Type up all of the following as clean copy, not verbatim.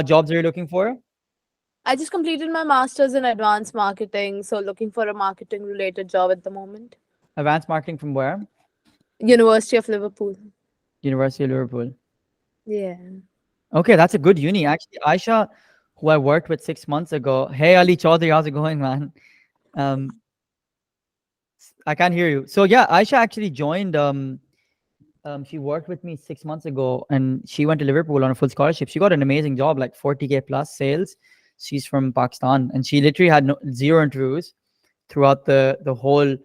jobs are you looking for? I just completed my master's in advanced marketing, so looking for a marketing related job at the moment. Advanced marketing from where? University of Liverpool. University of Liverpool. Yeah. Okay, that's a good uni. Actually, Aisha, who I worked with 6 months ago. Hey, Ali Chaudhary, how's it going, man? Um, I can't hear you. So yeah, Aisha actually joined. She worked with me 6 months ago, and she went to Liverpool on a full scholarship. She got an amazing job, like 40K plus sales. She's from Pakistan, and she literally had zero interviews throughout the whole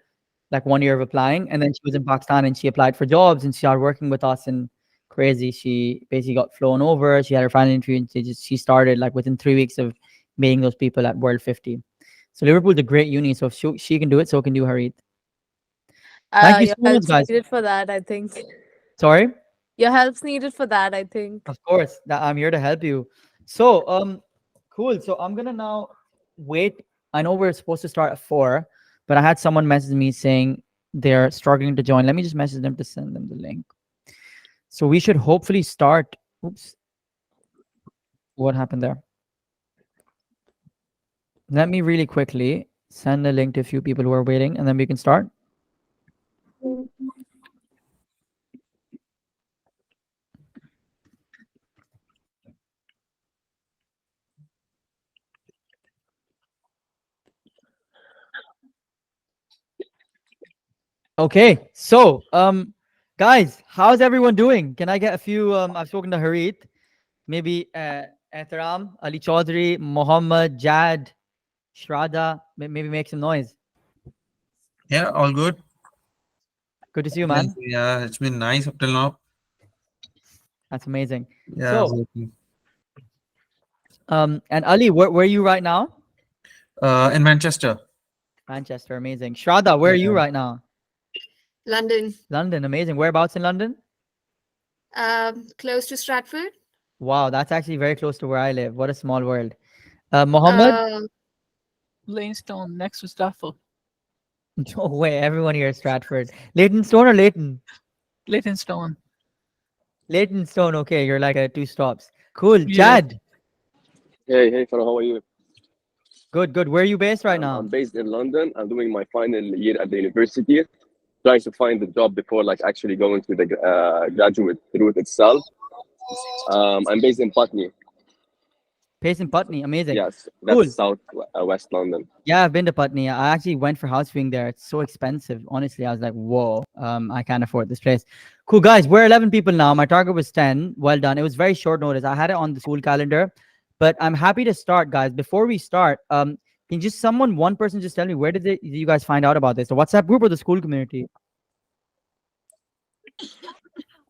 like 1 year of applying. And then she was in Pakistan and she applied for jobs and she started working with us. And crazy, she basically got flown over. She had her final interview and she started like within 3 weeks of meeting those people at World 50. So Liverpool's a great uni. So if she can do it, so can do Harit. Thank you Your so much, help's guys. needed for that, I think. Sorry. Your help's needed for that, I think. Of course, that I'm here to help you. So, cool. So I'm gonna now wait. I know we're supposed to start at 4, but I had someone message me saying they're struggling to join. Let me just message them to send them the link. So we should hopefully start. Oops, what happened there? Let me really quickly send a link to a few people who are waiting, and then we can start. Okay, so guys, how's everyone doing? Can I get a few? I've spoken to Harit, maybe Ehtaram, Ali Chaudhary, Mohammed, Jad, Shraddha. Maybe make some noise. Yeah, all good. Good to see you, Like, man. yeah, it's been nice up till now. That's amazing. Yeah, So, and Ali, where are you right now? in Manchester. Manchester, amazing. Shraddha, where are you Yeah. right now? London, London, amazing. Whereabouts in London? close to Stratford. Wow, that's actually very close to where I live. What a small world. Mohammed? Uh, Lanestown next to Stafford. No way. Everyone here is Stratford. Leytonstone or Leighton? Leytonstone. Leytonstone. Okay, you're like 2 stops. Cool. Yeah. Jad. Hey, Farah, how are you? Good, good. Where are you based right I'm now? based in London. I'm doing my final year at the university, trying to find a job before like actually going to the graduate route itself. I'm based in Putney. Based in Putney. Amazing. Yes, that's Cool. south west London. Yeah, I've been to Putney. I actually went for house viewing there. It's so expensive. Honestly, I was like, whoa, I can't afford this place. Cool, guys. We're 11 people now. My target was 10. Well done. It was very short notice. I had it on the school calendar, but I'm happy to start, guys. Before we start, can just one person just tell me where did you guys find out about this? The WhatsApp group or the school community?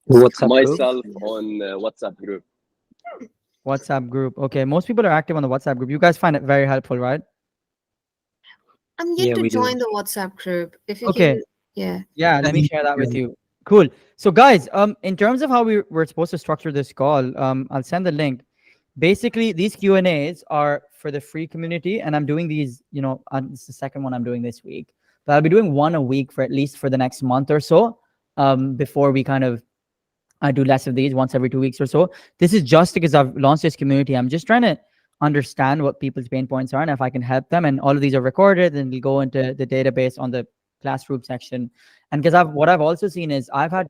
WhatsApp group. Myself on WhatsApp group. WhatsApp group. Okay, most people are active on the WhatsApp group. You guys find it very helpful, right? I'm yet Yeah, to we do. join the WhatsApp group. If you Okay. can, yeah. Yeah, let me Yeah. share that with you. Cool. So guys, in terms of how we're supposed to structure this call, I'll send the link. Basically, these Q&As are for the free community, and I'm doing these, it's the second one I'm doing this week. But I'll be doing one a week for at least for the next month or so, before we kind of I do less of these once every 2 weeks or so. This is just because I've launched this community. I'm just trying to understand what people's pain points are and if I can help them. And all of these are recorded and will go into the database on the classroom section. And because what I've also seen is I've had,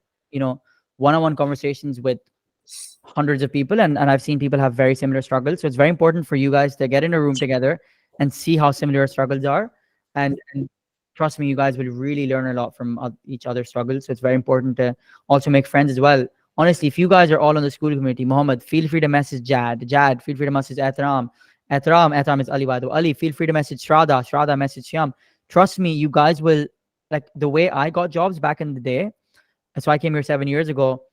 one-on-one conversations with hundreds of people, and I've seen people have very similar struggles. So it's very important for you guys to get in a room together and see how similar struggles are. And trust me, you guys will really learn a lot from each other's struggles. So it's very important to also make friends as well. Honestly, if you guys are all on the school community, Mohammed, feel free to message Jad. Jad, feel free to message Ehtaram. Ehtaram is Ali, by the way. Ali, feel free to message Shraddha. Shraddha, message Shyam. Trust me, you guys will, like the way I got jobs back in the day. So I came here 7 years ago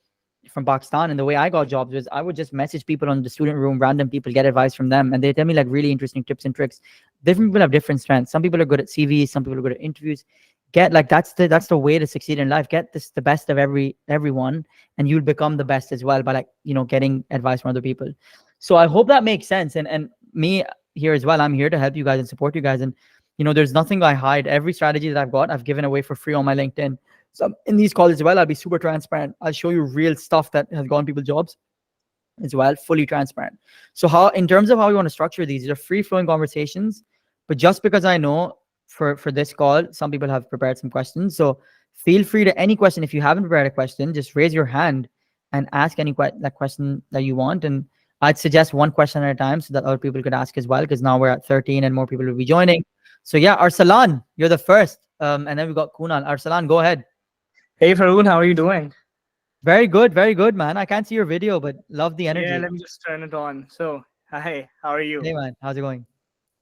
from Pakistan, and the way I got jobs was I would just message people on the student room, random people, get advice from them, and they tell me like really interesting tips and tricks. Different people have different strengths. Some people are good at CVs, some people are good at interviews. Get like that's the way to succeed in life. Get the best of everyone, and you'll become the best as well by getting advice from other people. So I hope that makes sense. And me here as well, I'm here to help you guys and support you guys. And there's nothing I hide. Every strategy that I've got, I've given away for free on my LinkedIn. So in these calls as well, I'll be super transparent. I'll show you real stuff that has gotten people jobs. as well, fully transparent. So how, in terms of how we want to structure these are free flowing conversations, but just because I know for this call, some people have prepared some questions. So feel free to any question. If you haven't prepared a question, just raise your hand and ask any that question that you want. And I'd suggest one question at a time so that other people could ask as well, because now we're at 13 and more people will be joining. So yeah, Arsalan, you're the first. And then we've got Kunal. Arsalan, go ahead. Hey Farun, how are you doing? Very good, man. I can't see your video, but love the energy. Yeah, let me just turn it on. So, hi, how are you? Hey, man. How's it going?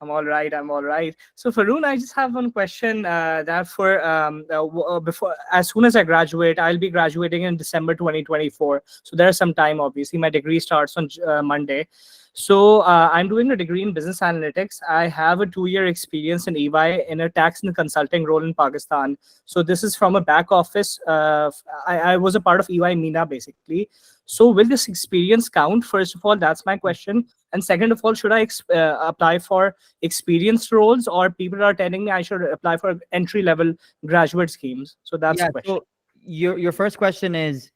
I'm all right. I'm all right. So, Farun, I just have one question. That for before, as soon as I graduate, I'll be graduating in December 2024. So there's some time. Obviously, my degree starts on Monday. So I'm doing a degree in business analytics. I have a 2-year experience in EY in a tax and consulting role in Pakistan. So this is from a back office. I was a part of EY MENA basically. So will this experience count? First of all, that's my question. And second of all, should I apply for experienced roles, or people are telling me I should apply for entry-level graduate schemes? So that's the question. So your first question is,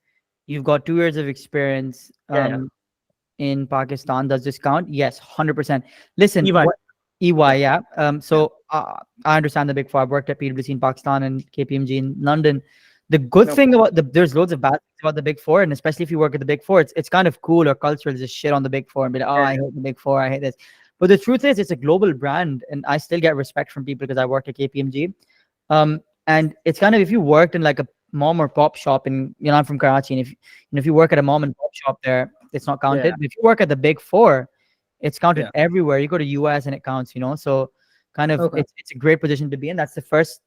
you've got 2 years of experience in Pakistan. Does this count? Yes, 100%. Listen, EY. EY, yeah. So I understand the Big Four. I've worked at PwC in Pakistan and KPMG in London. The good thing about there's loads of bad things about the Big Four, and especially if you work at the Big Four, it's kind of cool or cultural to just shit on the Big Four and be like, oh, I hate the Big Four, I hate this. But the truth is, it's a global brand, and I still get respect from people because I worked at KPMG. And it's kind of, if you worked in like a mom or pop shop, and I'm from Karachi, and if you work at a mom and pop shop there, it's not counted. But if you work at the Big Four, it's counted everywhere. You go to US and it counts, so kind of it's a great position to be in. That's the first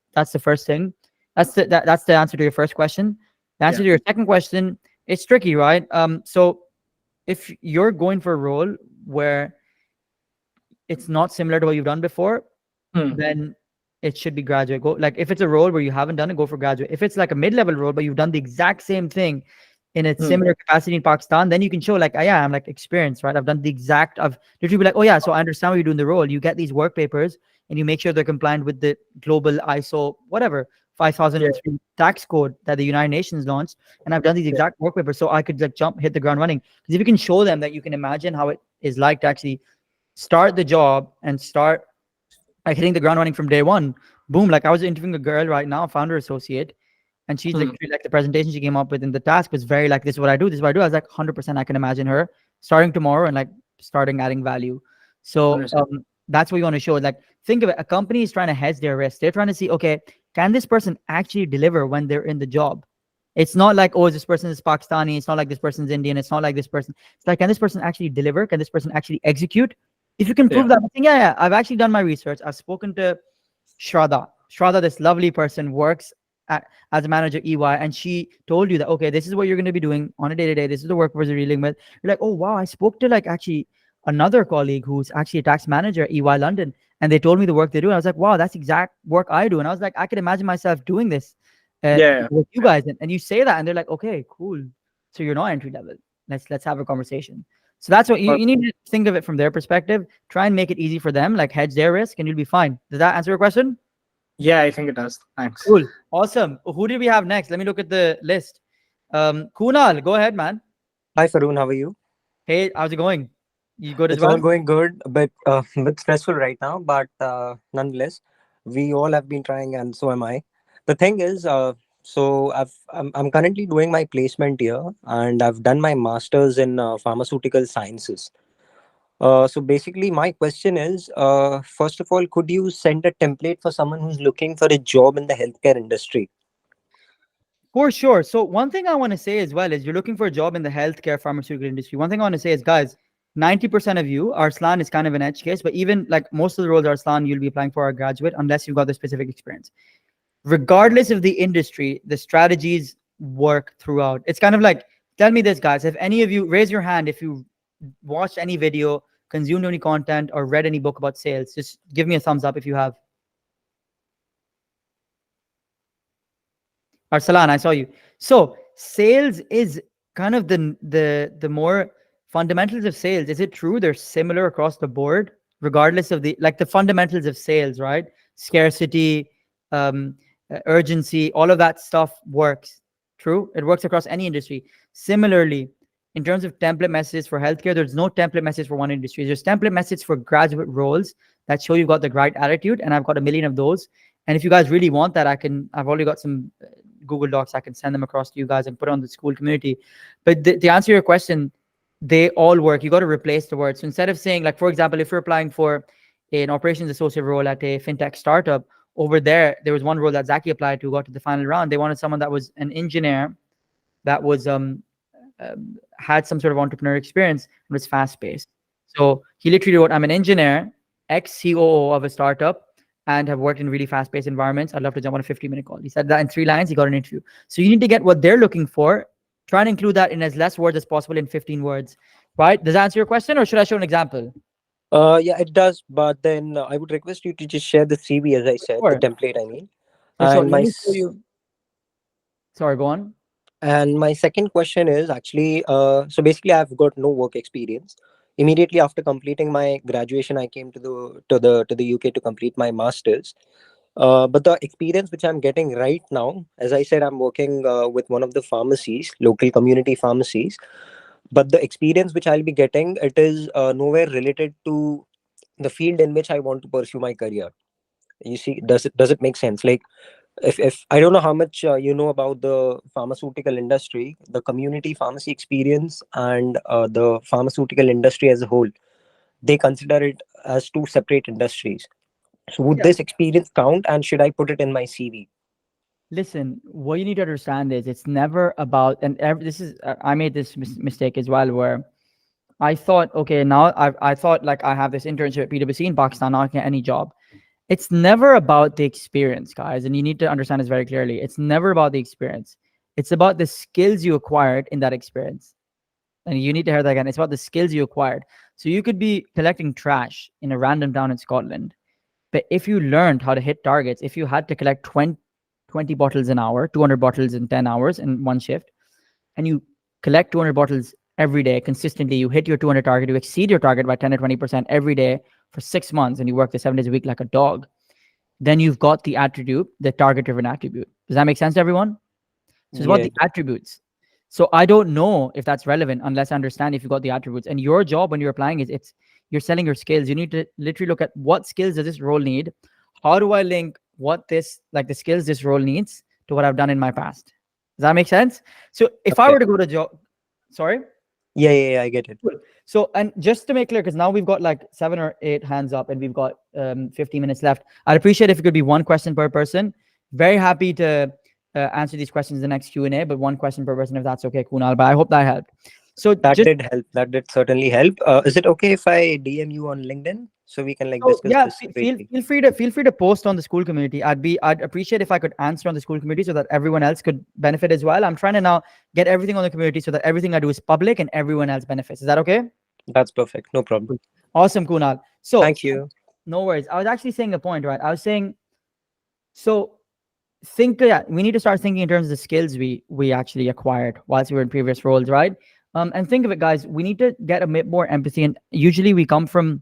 thing. That's the answer to your first question. The answer to your second question, it's tricky, right? So if you're going for a role where it's not similar to what you've done before, then it should be graduate. Go, like, if it's a role where you haven't done it, go for graduate. If it's like a mid-level role but you've done the exact same thing in a similar capacity in Pakistan, then you can show like, I'm like experienced, right? I've done the exact, I've literally be like, oh yeah, so I understand what you're doing the role. You get these work papers and you make sure they're compliant with the global ISO, whatever, 5003 tax code that the United Nations launched. And I've done these exact work papers. So I could like hit the ground running. Because if you can show them that you can imagine how it is like to actually start the job and start like hitting the ground running from day one, boom. Like I was interviewing a girl right now, founder associate, and she's like the presentation she came up with in the task was very like, this is what I do, this is what I do. I was like, 100% I can imagine her starting tomorrow and like starting adding value. So that's what you want to show. Like, think of it, a company is trying to hedge their risk. They're trying to see, okay, can this person actually deliver when they're in the job? It's not like, oh, this person is Pakistani. It's not like this person's Indian. It's not like this person. It's like, can this person actually deliver? Can this person actually execute? If you can prove that, I think, I've actually done my research. I've spoken to Shraddha. Shraddha, this lovely person, works as a manager EY, and she told you that, okay, this is what you're going to be doing on a day-to-day. This is the work we're dealing with. You're like, oh, wow, I spoke to like actually another colleague who's actually a tax manager at EY London, and they told me the work they do. And I was like, wow, that's exact work I do. And I was like, I could imagine myself doing this with you guys. And you say that, and they're like, okay, cool. So you're not entry level. Let's have a conversation. So that's what you need to think of it from their perspective. Try and make it easy for them, like hedge their risk, and you'll be fine. Does that answer your question? Yeah, I think it does. Thanks. Cool. Awesome. Who do we have next? Let me look at the list. Kunal, go ahead, man. Hi, Farun. How are you? Hey, how's it going? You good as It's well? all going good, but a bit stressful right now. But nonetheless, we all have been trying, and so am I. The thing is, so I'm currently doing my placement here, and I've done my master's in pharmaceutical sciences. So basically, my question is, first of all, could you send a template for someone who's looking for a job in the healthcare industry? For sure. So one thing I want to say as well is, you're looking for a job in the healthcare pharmaceutical industry. One thing I want to say is, guys, 90% of you, Arslan is kind of an edge case, but even like most of the roles, Arslan, you'll be applying for a graduate unless you've got the specific experience. Regardless of the industry, the strategies work throughout. It's kind of like, tell me this, guys, if any of you, raise your hand if you watched any video, consumed any content, or read any book about sales. Just give me a thumbs up if you have. Arsalan, I saw you. So sales is kind of the more fundamentals of sales. Is it true they're similar across the board, regardless of the fundamentals of sales, right? Scarcity, urgency, all of that stuff works. True, it works across any industry. Similarly, in terms of template messages for healthcare, there's no template message for one industry. There's template message for graduate roles that show you've got the right attitude, and I've got a million of those. And if you guys really want that, I've already got some Google Docs. I can send them across to you guys and put it on the school community. But to answer your question, they all work. You got to replace the words. So instead of saying, like, for example, if you're applying for an operations associate role at a fintech startup, over there was one role that Zaki applied to, got to the final round. They wanted someone that was an engineer that was had some sort of entrepreneur experience and was fast paced. So he literally wrote, I'm an engineer, ex COO of a startup, and have worked in really fast paced environments. I'd love to jump on a 50-minute call. He said that in 3 lines, he got an interview. So you need to get what they're looking for. Try and include that in as less words as possible, in 15 words, right? Does that answer your question, or should I show an example? Yeah, it does. But then I would request you to just share the CV, as I said, Sure. the template, I mean. For sure. And Let my me show you. Sorry, go on. And my second question is actually, so basically, I've got no work experience. Immediately after completing my graduation, I came to the UK to complete my masters. But the experience which I'm getting right now, as I said, I'm working with one of the pharmacies, local community pharmacies. But the experience which I'll be getting, it is nowhere related to the field in which I want to pursue my career. You see, does it make sense? Like, if I don't know how much you know about the pharmaceutical industry, the community pharmacy experience and the pharmaceutical industry as a whole, they consider it as two separate industries. So would Yeah. this experience count, and should I put it in my CV? Listen, what you need to understand is it's never about, and this is, I made this mistake as well, where I thought, okay, now I thought like I have this internship at PwC in Pakistan, now I can get any job. It's never about the experience, guys, and you need to understand this very clearly. It's never about the experience. It's about the skills you acquired in that experience. And you need to hear that again. It's about the skills you acquired. So you could be collecting trash in a random town in Scotland, but if you learned how to hit targets, if you had to collect 20 bottles an hour, 200 bottles in 10 hours in one shift, and you collect 200 bottles every day consistently, you hit your 200 target, you exceed your target by 10 or 20% every day for 6 months, and you work the 7 days a week like a dog, then you've got the attribute, the target driven attribute. Does that make sense to everyone? So it's about Yeah. the attributes. So I don't know if that's relevant unless I understand if you got the attributes. And your job when you're applying is you're selling your skills. You need to literally look at what skills does this role need? How do I link what this, like the skills this role needs, to what I've done in my past? Does that make sense? So if I Okay. were to go to job, sorry? Yeah, I get it. Cool. So, and just to make clear, because now we've got like 7 or 8 hands up and we've got 15 minutes left. I'd appreciate if it could be one question per person. Very happy to answer these questions in the next Q&A, but one question per person if that's okay, Kunal. But I hope that helped. So That just, did help. That did certainly help. Is it okay if I DM you on LinkedIn so we can like so discuss yeah, this feel separately? feel free to post on the school community. I'd appreciate if I could answer on the school community so that everyone else could benefit as well. I'm trying to now get everything on the community so that everything I do is public and everyone else benefits. Is that okay? That's perfect. No problem. Awesome, Kunal. So Thank you. no worries. I was actually saying a point, right? I was saying, so we need to start thinking in terms of the skills we actually acquired whilst we were in previous roles, right? And think of it, guys, we need to get a bit more empathy. And usually we come from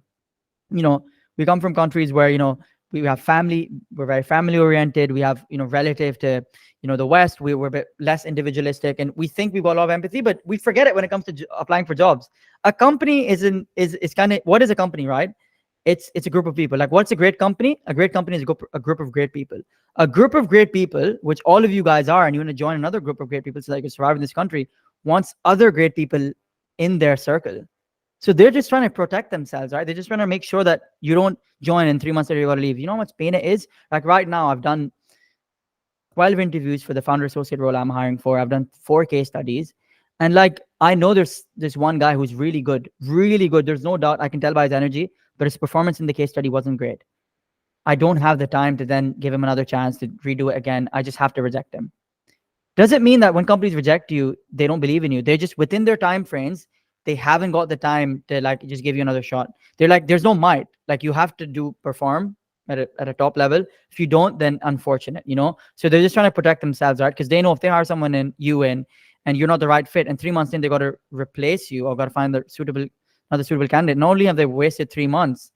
countries where, we have family, we're very family oriented. We have, relative to, the West, we're a bit less individualistic, and we think we've got a lot of empathy, but we forget it when it comes to applying for jobs. A company is kind of, what is a company, right? It's a group of people. Like, what's a great company? A great company is a group of great people. A group of great people, which all of you guys are, and you want to join another group of great people so that you can survive in this country, wants other great people in their circle. So they're just trying to protect themselves, right? They're just trying to make sure that you don't join in 3 months later you got to leave. You know how much pain it is? Like right now, I've done 12 interviews for the founder associate role I'm hiring for. I've done 4 case studies. And like, I know there's this one guy who's really good, really good. There's no doubt, I can tell by his energy, but his performance in the case study wasn't great. I don't have the time to then give him another chance to redo it again. I just have to reject him. Does it mean that when companies reject you, they don't believe in you? They're just within their time frames. They haven't got the time to like just give you another shot. They're like, there's no might. Like, you have to perform at a top level. If you don't, then unfortunate, So they're just trying to protect themselves, right? Because they know if they hire someone and you're not the right fit, and 3 months in they got to replace you or got to find another suitable candidate. Not only have they wasted 3 months,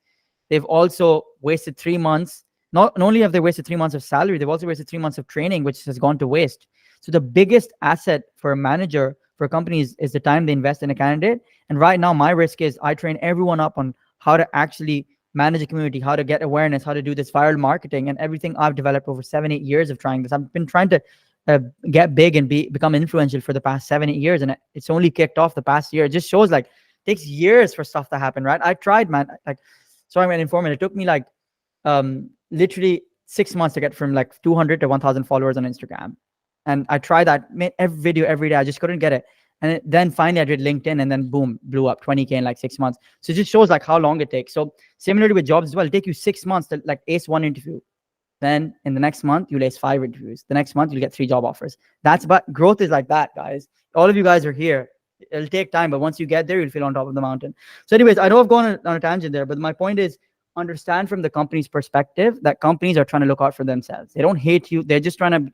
they've also wasted 3 months. Not only have they wasted 3 months of salary, they've also wasted 3 months of training, which has gone to waste. So the biggest asset for a manager, for companies is the time they invest in a candidate. And right now, my risk is I train everyone up on how to actually manage a community, how to get awareness, how to do this viral marketing, and everything I've developed over 7-8 years of trying this. I've been trying to get big and become influential for the past 7-8 years, and it's only kicked off the past year. It just shows like it takes years for stuff to happen, right? I tried, man. Like, sorry, I'm an informant. It took me like literally 6 months to get from like 200 to 1,000 followers on Instagram, and I tried that, made every video every day. I just couldn't get it. And then finally I did LinkedIn, and then boom, blew up 20K in like 6 months. So it just shows like how long it takes. So similarly with jobs as well, it take you 6 months to like ace one interview. Then in the next month, you'll ace 5 interviews. The next month, you'll get 3 job offers. That's but growth is like that, guys. All of you guys are here. It'll take time, but once you get there, you'll feel on top of the mountain. So anyways, I know I've gone on a tangent there, but my point is understand from the company's perspective that companies are trying to look out for themselves. They don't hate you. They're just trying to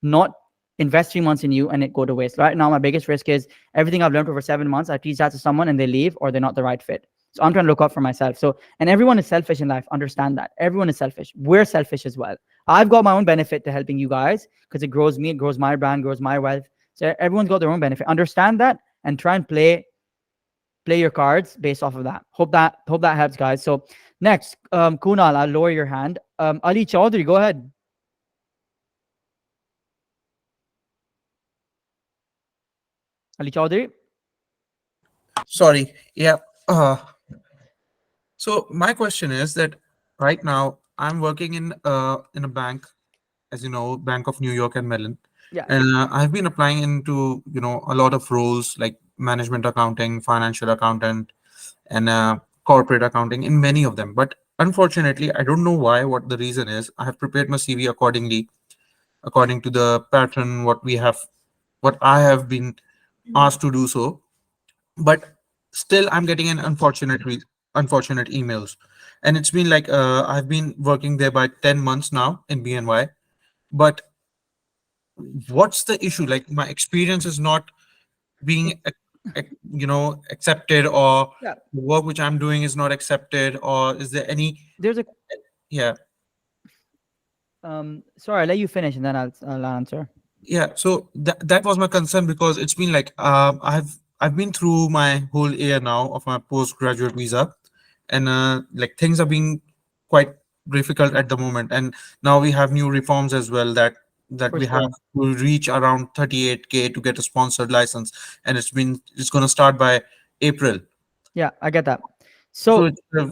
not invest 3 months in you and it go to waste. Right now, my biggest risk is everything I've learned over 7 months, I teach that to someone and they leave or they're not the right fit. So I'm trying to look out for myself. So, and everyone is selfish in life. Understand that. Everyone is selfish. We're selfish as well. I've got my own benefit to helping you guys because it grows me, it grows my brand, grows my wealth. So everyone's got their own benefit. Understand that and try and play your cards based off of that. Hope that helps, guys. So next, Kunal, I'll lower your hand. Ali Chaudhary, go ahead. Ali Chaudhary. Sorry. Yeah. So my question is that right now I'm working in a bank, as you know, Bank of New York and Mellon. Yeah. And I've been applying into, a lot of roles like management accounting, financial accountant, and corporate accounting in many of them. But unfortunately, I don't know why, what the reason is. I have prepared my CV accordingly, according to the pattern, what I have been asked to do so. But still, I'm getting an unfortunate emails. And it's been like, I've been working there by 10 months now in BNY. But what's the issue? Like my experience is not being accepted, or Yeah. the work which I'm doing is not accepted, or is there any? There's a Yeah. sorry, I'll let you finish and then I'll answer. Yeah, so that was my concern, because it's been like, I've been through my whole year now of my postgraduate visa, and like things are being quite difficult at the moment. And now we have new reforms as well, that For we sure. have to reach around 38K to get a sponsored license, and it's going to start by April. Yeah, I get that. So So it's a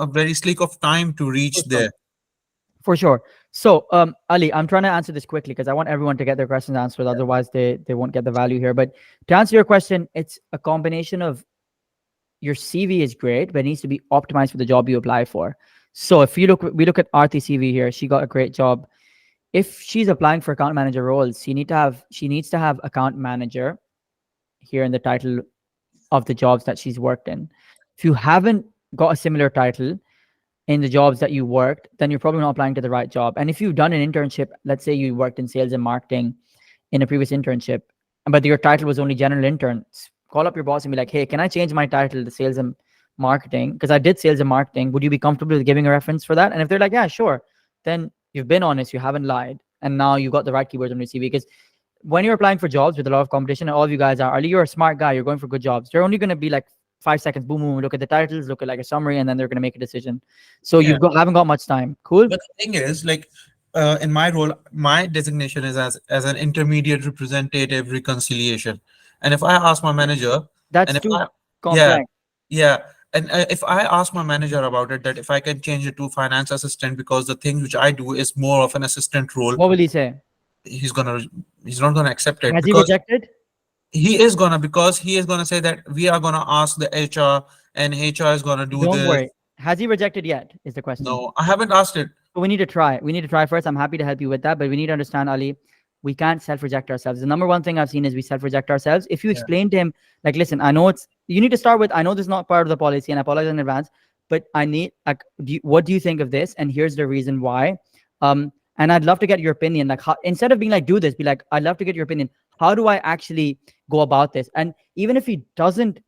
very slick of time to reach For sure. there. for sure. So Ali, I'm trying to answer this quickly because I want everyone to get their questions answered. Otherwise, they won't get the value here. But to answer your question, it's a combination of your CV is great, but it needs to be optimized for the job you apply for. So if we look at Aarti's CV here, she got a great job. If she's applying for account manager roles, she needs to have account manager here in the title of the jobs that she's worked in. If you haven't got a similar title in the jobs that you worked, then you're probably not applying to the right job. And if you've done an internship, let's say you worked in sales and marketing in a previous internship, but your title was only general intern, call up your boss and be like, hey, can I change my title to sales and marketing? Because I did sales and marketing. Would you be comfortable with giving a reference for that? And if they're like, yeah, sure, then you've been honest, you haven't lied. And now you got the right keywords on your CV. Because when you're applying for jobs with a lot of competition, and all of you guys are, you're a smart guy, you're going for good jobs. They're only going to be like 5 seconds, boom, boom, look at the titles, look at like a summary, and then they're going to make a decision. So Yeah. haven't got much time. Cool. But the thing is, like, in my role, my designation is as an intermediate representative reconciliation. And if I ask my manager, That's and if too I, complex. yeah, and if I ask my manager about it, that if I can change it to finance assistant, because the thing which I do is more of an assistant role, What will he say? he's not gonna accept it, Has he because rejected? he is gonna say that we are gonna ask the HR, and HR is gonna do Don't this. worry. Has he rejected yet? Is the question. No, I haven't asked it. So we need to try. We need to try first. I'm happy to help you with that, but we need to understand, Ali, we can't self-reject ourselves. The number one thing I've seen is we self-reject ourselves. If you Yeah. explain to him, like, listen, I know you need to start with, I know this is not part of the policy and I apologize in advance, but I need, like, what do you think of this? And here's the reason why. And I'd love to get your opinion. Like, instead of being like, do this, be like, I'd love to get your opinion. How do I actually go about this? And even if he doesn't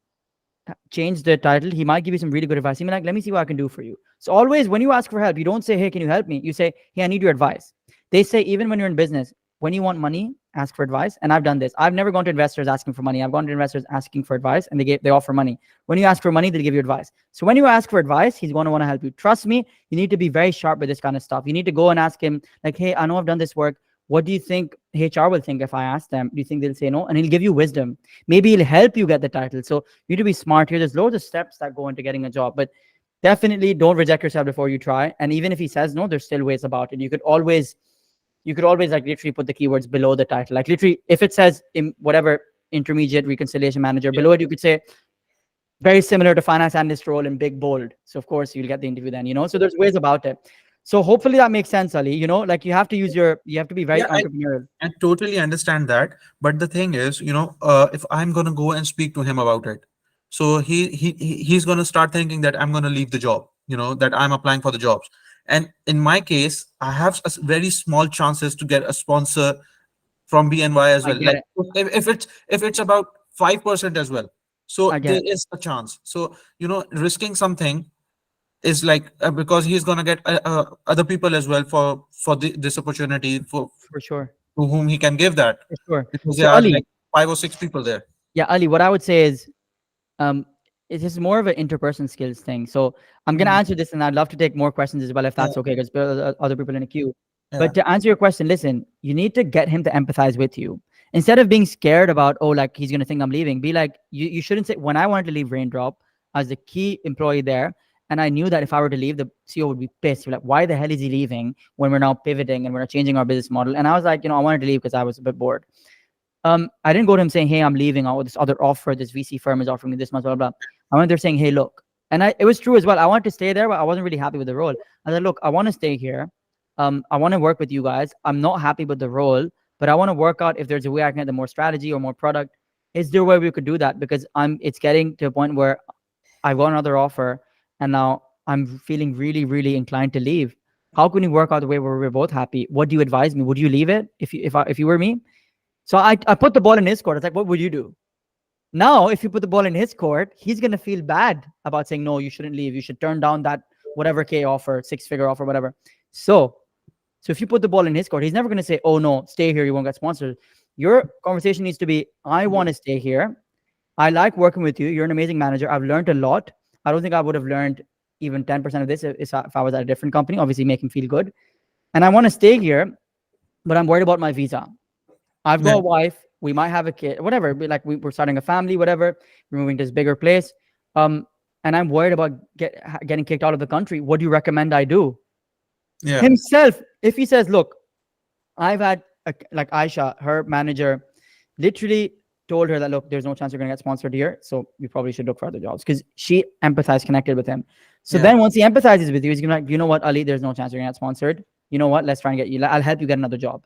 change the title, he might give you some really good advice. He might like, let me see what I can do for you. So always when you ask for help, you don't say, hey, can you help me? You say, hey, I need your advice. They say, even when you're in business, when you want money ask for advice. And I've done this. I've never gone to investors asking for money. I've gone to investors asking for advice, and they offer money. When you ask for money, they'll give you advice. So when you ask for advice, he's going to want to help you. Trust me, you need to be very sharp with this kind of stuff. You need to go and ask him, like, hey, I know I've done this work. What do you think HR will think if I ask them? Do you think they'll say no? And he'll give you wisdom. Maybe he'll help you get the title. So you need to be smart here. There's loads of steps that go into getting a job, but definitely don't reject yourself before you try. And even if he says no, there's still ways about it. You could always like literally put the keywords below the title. Like literally, if it says in whatever intermediate reconciliation manager, below it, you could say very similar to finance analyst role in big bold. So of course you'll get the interview then, so there's ways about it. So hopefully that makes sense, Ali. Like you have to be very entrepreneurial. I totally understand that. But the thing is, if I'm going to go and speak to him about it, so he's going to start thinking that I'm going to leave the job, that I'm applying for the jobs. And in my case, I have very small chances to get a sponsor from BNY as well. Like if it's about 5% as well. So there is a chance. So, risking something is like because he's gonna get other people as well for this opportunity for sure, to whom he can give that. For sure. Because So there are Ali, like 5 or 6 people there. Yeah, Ali, what I would say is it is more of an interpersonal skills thing. So I'm gonna answer this, and I'd love to take more questions as well if that's okay, because there are other people in the queue. But to answer your question, listen, you need to get him to empathize with you. Instead of being scared about, oh, like he's gonna think I'm leaving, be like, you shouldn't say. When I wanted to leave Raindrop, I was the key employee there, and I knew that if I were to leave, the CEO would be pissed. Like, why the hell is he leaving when we're now pivoting and we're changing our business model? And I was like, I wanted to leave because I was a bit bored. I didn't go to him saying, hey, I'm leaving. Oh, this other offer, this VC firm is offering me this much, blah, blah, blah. I went there saying, hey, look. And it was true as well. I wanted to stay there, but I wasn't really happy with the role. I said, look, I want to stay here. I want to work with you guys. I'm not happy with the role, but I want to work out if there's a way I can get the more strategy or more product. Is there a way we could do that? Because it's getting to a point where I've got another offer, and now I'm feeling really, really inclined to leave. How can we work out the way where we're both happy? What do you advise me? Would you leave it if you were me? So I put the ball in his court. It's like, what would you do? Now, if you put the ball in his court, he's going to feel bad about saying, no, you shouldn't leave. You should turn down that whatever K offer, 6-figure offer, whatever. So if you put the ball in his court, he's never going to say, oh, no, stay here. You won't get sponsored. Your conversation needs to be, I want to stay here. I like working with you. You're an amazing manager. I've learned a lot. I don't think I would have learned even 10% of this if I was at a different company. Obviously, make him feel good. And I want to stay here, but I'm worried about my visa. I've got a wife. We might have a kid, whatever. Like we're starting a family, whatever. We're moving to this bigger place. And I'm worried about getting kicked out of the country. What do you recommend I do? Yeah. Himself, if he says, look, I've had, like Aisha, her manager, literally told her that, look, there's no chance you're going to get sponsored here. So you probably should look for other jobs, because she empathized, connected with him. So then once he empathizes with you, he's going to be like, you know what, Ali, there's no chance you're going to get sponsored. You know what? Let's try and get you. I'll help you get another job.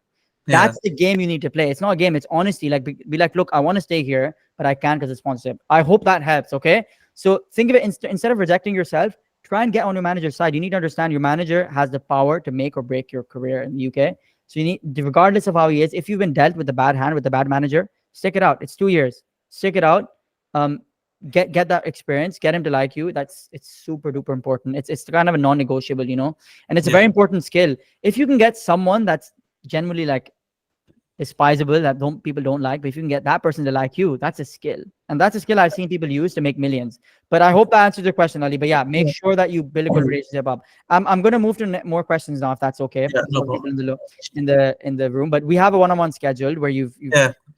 That's the game you need to play. It's not a game. It's honesty. Like, be like, look, I want to stay here, but I can't because of sponsorship. I hope that helps. Okay. So think of it instead of rejecting yourself, try and get on your manager's side. You need to understand your manager has the power to make or break your career in the UK. So you need, regardless of how he is, if you've been dealt with a bad hand, with a bad manager, stick it out. It's 2 years. Stick it out. Get that experience. Get him to like you. It's super duper important. It's kind of a non-negotiable, and it's a very important skill. If you can get someone that's generally like despisable, that people don't like, but if you can get that person to like you, that's a skill. And that's a skill I've seen people use to make millions. But I hope that answers your question, Ali. But yeah, make sure that you build a good relationship up. I'm going to move to more questions now, if that's okay. No problem. in the room, but we have a one-on-one scheduled where you've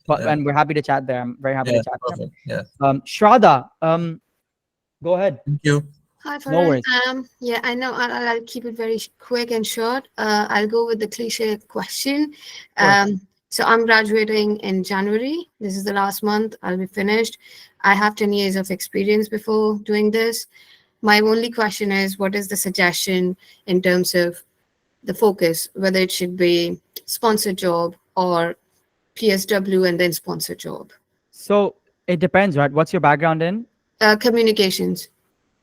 and we're happy to chat there. I'm very happy to chat there. Yeah. Shraddha, go ahead. Thank you. Hi, Farhan. No worries. Yeah, I know. I'll keep it very quick and short. I'll go with the cliche question. So I'm graduating in January. This is the last month. I'll be finished. I have 10 years of experience before doing this. My only question is, what is the suggestion in terms of the focus, whether it should be sponsored job or PSW and then sponsored job? So it depends, right? What's your background in? Communications.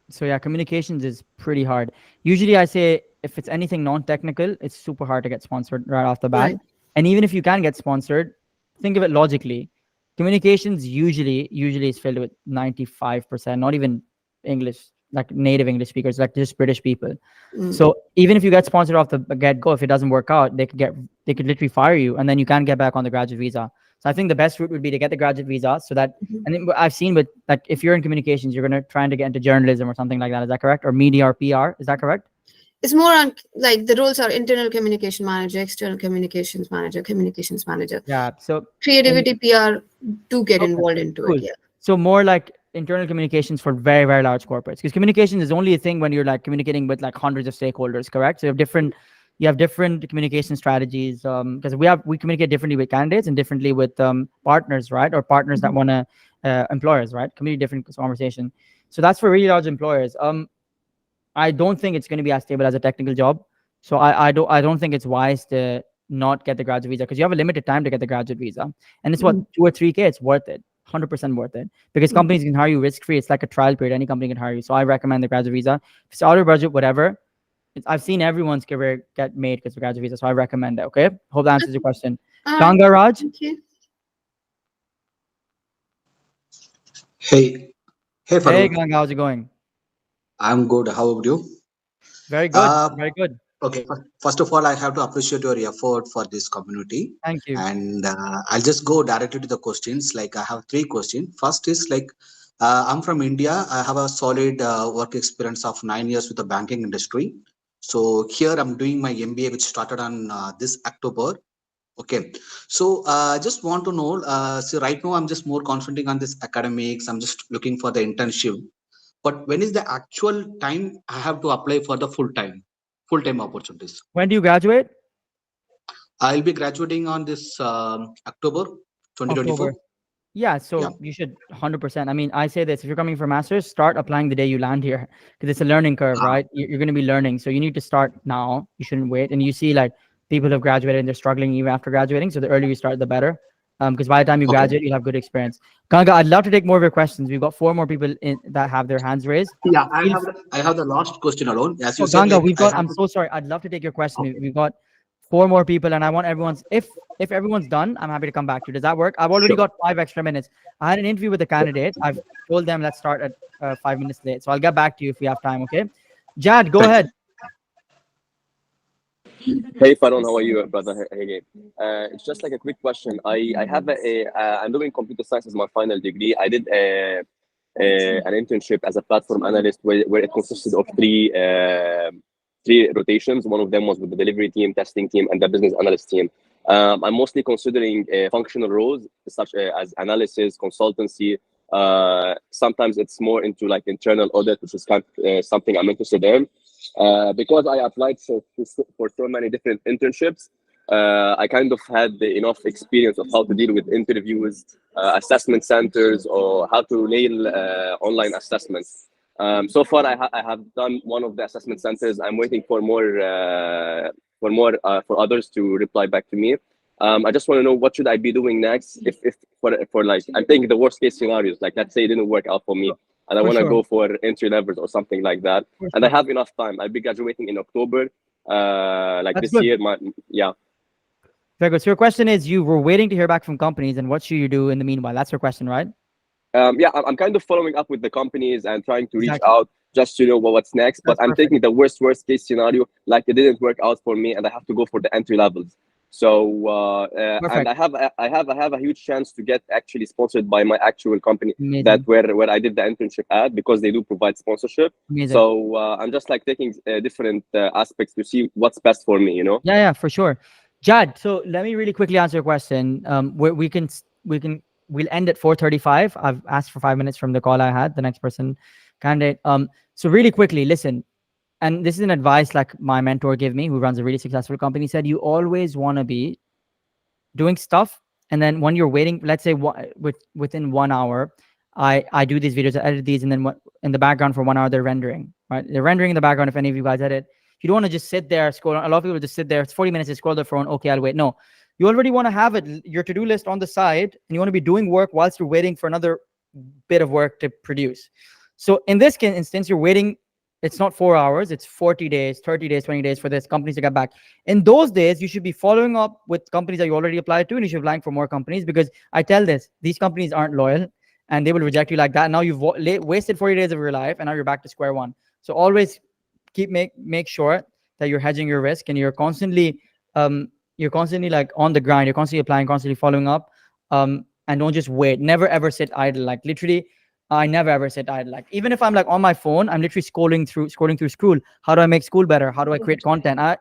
So yeah, communications is pretty hard. Usually I say if it's anything non-technical, it's super hard to get sponsored right off the bat. Right. And even if you can get sponsored, think of it logically. Communications usually is filled with 95%, not even English, like native English speakers, like just British people. Mm. So even if you get sponsored off the get-go, if it doesn't work out, they could literally fire you, and then you can't get back on the graduate visa. So I think the best route would be to get the graduate visa, so that, Mhm. and then I've seen with, like, if you're in communications, you're gonna trying to get into journalism or something like that. Is that correct? Or media or PR? Is that correct? It's more on like the roles are internal communication manager, external communications manager. Yeah. So Creativity, PR do get okay, involved into cool. it. Yeah. So more like internal communications for very, very large corporates, because communication is only a thing when you're like communicating with like hundreds of stakeholders, correct? So you have different communication strategies, because we communicate differently with candidates and differently with partners, right? Or partners that want to employers, right? Completely different conversation. So that's for really large employers. I don't think it's going to be as stable as a technical job. So I don't think it's wise to not get the graduate visa, because you have a limited time to get the graduate visa, and it's what, Mhm. 2 or 3K. It's worth it, 100% worth it, because Mhm. companies can hire you risk free. It's like a trial period. Any company can hire you. So I recommend the graduate visa. If it's out of budget, whatever. I've seen everyone's career get made because of graduate visa. So I recommend it. Okay. Hope that answers your question. All right. Ganga Raj. Thank you. Hey, hey, Hey Farooq. Ganga, how's it going? I'm good. How about you? Very good. Uh, Very good. okay. First of all, I have to appreciate your effort for this community, Thank you. and I'll just go directly to the questions. Like I have three questions. First is like, I'm from India. I have a solid work experience of 9 years with the banking industry. So here I'm doing my MBA, which started on this October. Okay. So I just want to know. So right now I'm just more concentrating on this academics. I'm just looking for the internship. But when is the actual time I have to apply for the full time opportunities? When do you graduate? I'll be graduating on this October 2024. October. Yeah, Yeah. so you should 100%. I mean, I say this, if you're coming for masters, start applying the day you land here, because it's a learning curve, Ah, right? You're going to be learning. So you need to start now. You shouldn't wait. And you see, like, people have graduated and they're struggling even after graduating. So the earlier you start, the better. Because by the time you okay. graduate, you'll have good experience. Ganga, I'd love to take more of your questions. We've got 4 more people that have their hands raised. Yeah, Feel I have the last question alone. As you Oh, said, Ganga, like we've I got. have I'm to. so sorry. I'd love to take your question. Okay. We've got 4 more people, and I want everyone's. If everyone's done, I'm happy to come back to you. Does that work? I've already Sure. got 5 extra minutes. I had an interview with a candidate. I've told them let's start at 5 minutes late. So I'll get back to you if we have time. Okay. Jad, go Thank ahead. Hey Faron, how are you, brother? Hey, Gabe. It's just like a quick question. I have I'm doing computer science as my final degree. I did an internship as a platform analyst where it consisted of three rotations. One of them was with the delivery team, testing team, and the business analyst team. I'm mostly considering functional roles such as analysis, consultancy. Sometimes it's more into like internal audit, which is something I'm interested in. Because I applied for so many different internships, I kind of had enough experience of how to deal with interviews, assessment centers, or how to nail online assessments. So far, I have done one of the assessment centers. I'm waiting for for others to reply back to me. I just want to know what should I be doing next if for like I'm thinking the worst case scenarios, like let's say it didn't work out for me and I For want to sure. go for entry levels or something like that, For and I sure. have enough time. I'll be graduating in October, like That's this good. year. Yeah. Very good. So your question is, you were waiting to hear back from companies, and what should you do in the meanwhile? That's your question, right? Yeah, I'm kind of following up with the companies and trying to reach Exactly. out just to know what's next. But That's I'm perfect. taking the worst case scenario, like it didn't work out for me, and I have to go for the entry levels. So and Perfect. I have a huge chance to get actually sponsored by my actual company that Amazing. where I did the internship at, because they do provide sponsorship. Amazing. So I'm just like taking different aspects to see what's best for me. Yeah, for sure. Jad, so let me really quickly answer your question. We'll end at 4:35. I've asked for 5 minutes from the call I had. The next person candidate. So really quickly, listen, and this is an advice like my mentor gave me, who runs a really successful company. He said you always want to be doing stuff, and then when you're waiting, let's say within 1 hour, I do these videos, I edit these, and then in the background for 1 hour they're rendering, right? They're rendering in the background. If any of you guys edit, you don't want to just sit there scroll. A lot of people just sit there. It's 40 minutes. They scroll their phone. Okay, I'll wait. No, you already want to have your to-do list on the side, and you want to be doing work whilst you're waiting for another bit of work to produce. So in this instance, you're waiting. It's not 4 hours. It's 40 days, 30 days, 20 days for this companies to get back. In those days, you should be following up with companies that you already applied to, and you should be applying for more companies, because I tell these companies aren't loyal, and they will reject you like that. Now you've wasted 40 days of your life, and now you're back to square one. So always make sure that you're hedging your risk, and you're constantly like on the grind. You're constantly applying, constantly following up, and don't just wait. Never ever sit idle. Like literally, I never ever sit idle. Like even if I'm like on my phone, I'm literally scrolling through school. How do I make school better? How do I create content? I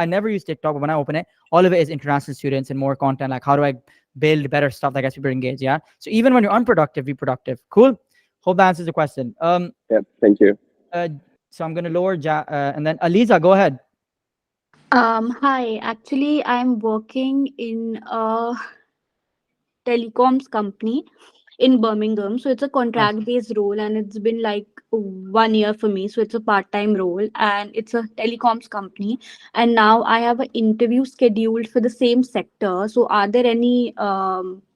never use TikTok, but when I open it, all of it is international students and more content. Like how do I build better stuff that gets people engaged? Yeah. So even when you're unproductive, be productive. Cool. Hope that answers the question. Yeah, thank you. So I'm gonna lower and then Aliza, go ahead. Hi. Actually, I'm working in a telecoms company in Birmingham. So it's a Nice. contract based role, and it's been like 1 year for me. So it's a part time role, and it's a telecoms company. And now I have an interview scheduled for the same sector. So are there any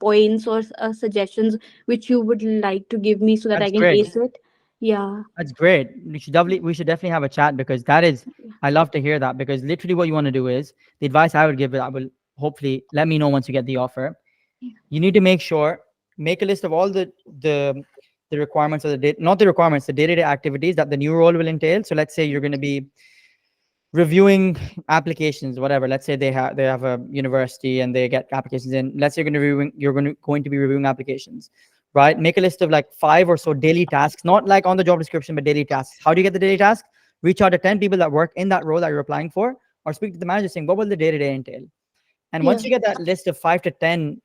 points or suggestions which you would like to give me so that I That's can great. ace it? Yeah. That's great. We should definitely have a chat, because that is, I love to hear that, because literally what you want to do is, the advice I would give, I will hopefully let me know once you get the offer. Yeah. You need to make a list of all the requirements of the day, not the requirements, the day-to-day activities that the new role will entail. So let's say you're going to be reviewing applications, whatever. Let's say they have a university and they get applications in. Let's say you're going to be reviewing applications, right? Make a list of like 5 or so daily tasks, not like on the job description, but daily tasks. How do you get the daily tasks? Reach out to 10 people that work in that role that you're applying for, or speak to the manager saying, what will the day-to-day entail? And Yeah. once you get that list of 5 to 10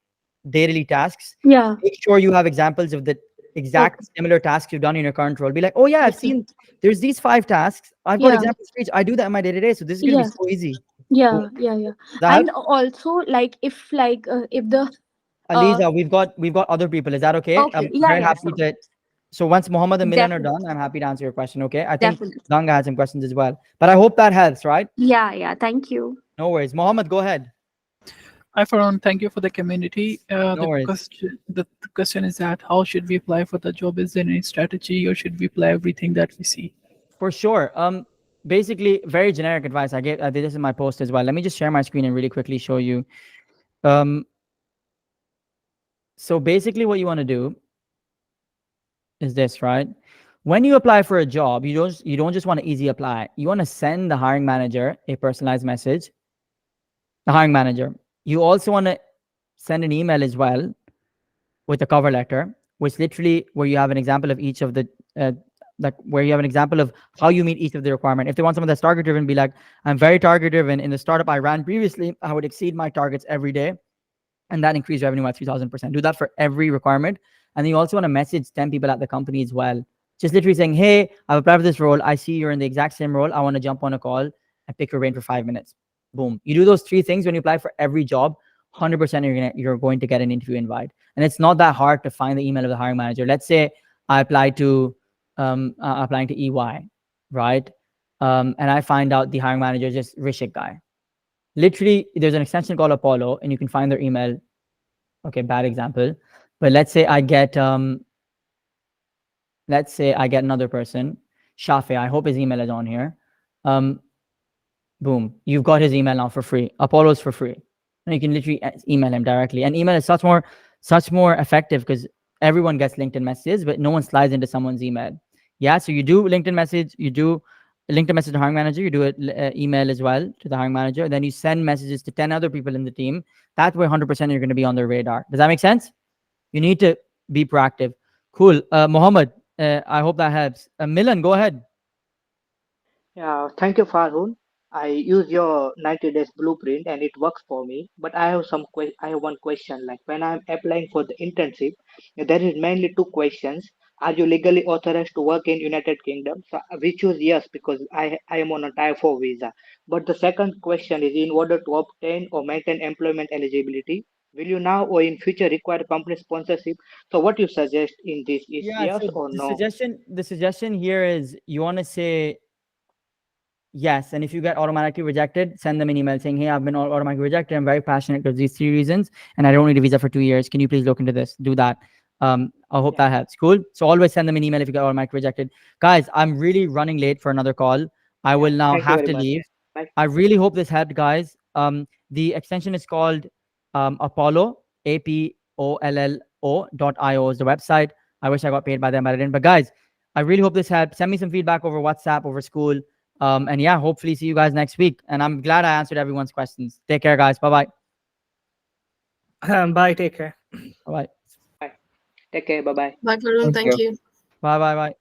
daily tasks, Yeah. make sure you have examples of the exact Okay. similar tasks you've done in your current role. Be like, oh yeah, I've Okay. seen there's these 5 tasks. I've got Yeah. examples for each. I do that in my day-to-day. So this is gonna be Yeah. so easy. Cool. Yeah. Yeah. Yeah. That And helps? also, like, if the Aliza, we've got other people. Is that okay? okay. I'm Yeah. very Yeah. happy So to. So once Mohammed and Milan are definitely. done, I'm happy to answer your question. Okay. I think Definitely. Ganga had some questions as well. But I hope that helps, right? Yeah. Yeah. Thank you. No worries. Mohammed, go ahead. Hi, Farhan. Thank you for the community. No worries. The question is that how should we apply for the job? Is there any strategy, or should we apply everything that we see? For sure. Basically, very generic advice. I did this in my post as well. Let me just share my screen and really quickly show you. So basically, what you want to do is this, right? When you apply for a job, you don't just want to easy apply. You want to send the hiring manager a personalized message. The hiring manager. You also want to send an email as well with a cover letter, which literally where you have an example of each of the like where you have an example of how you meet each of the requirement. If they want someone that's target driven, be like, I'm very target driven. In the startup I ran previously, I would exceed my targets every day, and that increased revenue by 3,000%. Do that for every requirement. And then you also want to message 10 people at the company as well. Just literally saying, hey, I've applied for this role. I see you're in the exact same role. I want to jump on a call and pick your brain for 5 minutes. Boom. You do those 3 things when you apply for every job, 100% you're going to get an interview invite. And it's not that hard to find the email of the hiring manager. Let's say I apply to applying to EY, right? And I find out the hiring manager is just Rishik guy. Literally, there's an extension called Apollo, and you can find their email. Okay, bad example, but let's say I get another person, Shafi. I hope his email is on here. Boom, you've got his email now for free. Apollo's for free, and you can literally email him directly. And email is such more effective because everyone gets LinkedIn messages, but no one slides into someone's email. Yeah, so you do LinkedIn message, you do a LinkedIn message to hiring manager, you do an email as well to the hiring manager, and then you send messages to 10 other people in the team. That way, 100% you're going to be on their radar. Does that make sense? You need to be proactive. Cool. Mohammed, I hope that helps. Milan, go ahead. Yeah, thank you, Farhun. I use your 90 days blueprint and it works for me. But I have one question. Like when I'm applying for the internship, there is mainly two questions. Are you legally authorized to work in United Kingdom? So we choose yes because I am on a Tier 4 visa. But the second question is in order to obtain or maintain employment eligibility, will you now or in future require company sponsorship? So what you suggest in this is Yeah. yes So or the no? suggestion here is you want to say yes, and if you get automatically rejected, send them an email saying, hey, I've been automatically rejected. I'm very passionate because these 3 reasons, and I don't need a visa for 2 years. Can you please look into this? Do that. I hope that helps. Cool. So always send them an email if you get automatically rejected. Guys, I'm really running late for another call. I Yeah, will now thank you have very to much. leave. Bye. I really hope this helped, guys. The extension is called Apollo, Apollo. is the website. I wish I got paid by them, but I didn't. But guys, I really hope this helped. Send me some feedback over WhatsApp, over school. And yeah, hopefully see you guys next week. And I'm glad I answered everyone's questions. Take care, guys. Bye-bye. Bye. Take care. Bye-bye. Bye. Take care. Bye bye. Bye, Varun. Thank Thank you. you. Bye-bye. Bye.